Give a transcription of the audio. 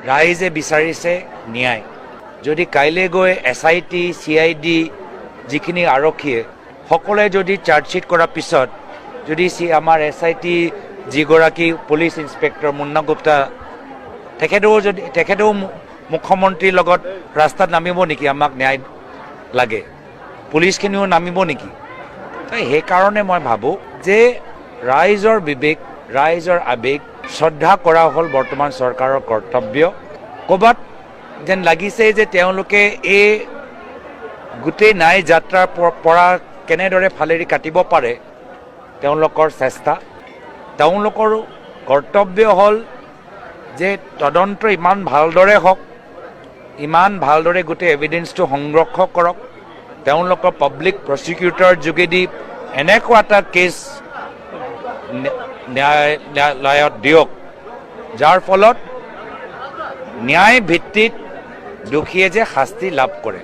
ৰাইজে বিচাৰিছে ন্যায়। যদি কাইলৈ গৈ SIT CID যিখিনি আৰক্ষীয়ে সকলোৱে যদি চাৰ্জশ্বিট কৰাৰ পিছত যদি আমাৰ SIT যিগৰাকী পুলিচ ইন্সপেক্টৰ মুন্না গুপ্তা তেখেতেও মুখ্যমন্ত্ৰীৰ লগত ৰাস্তাত নামিব নেকি? আমাক ন্যায় লাগে, পুলিচখিনিও নামিব নেকি? সেইকাৰণে মই ভাবোঁ যে ৰাইজৰ বিবেক, ৰাইজৰ আৱেগ শ্ৰদ্ধা কৰা হ'ল বৰ্তমান চৰকাৰৰ কৰ্তব্য। ক'ৰবাত যেন লাগিছে যে তেওঁলোকে এই গোটেই ন্যায় যাত্ৰাৰ পৰা কেনেদৰে ফালেৰি কাটিব পাৰে তেওঁলোকৰ চেষ্টা। তেওঁলোকৰ কৰ্তব্য হ'ল যে তদন্ত ইমান ভালদৰে হওক, ইমান ভালদৰে গোটেই এভিডেন্সটো সংৰক্ষণ কৰক, তেওঁলোকৰ পাব্লিক প্ৰচিকিউটৰ যোগেদি এনেকুৱা এটা কেছ ন্যায়ালয়ত দিয়ক যাৰ ফলত ন্যায় ভিত্তিত দোষীয়ে যে শাস্তি লাভ কৰে।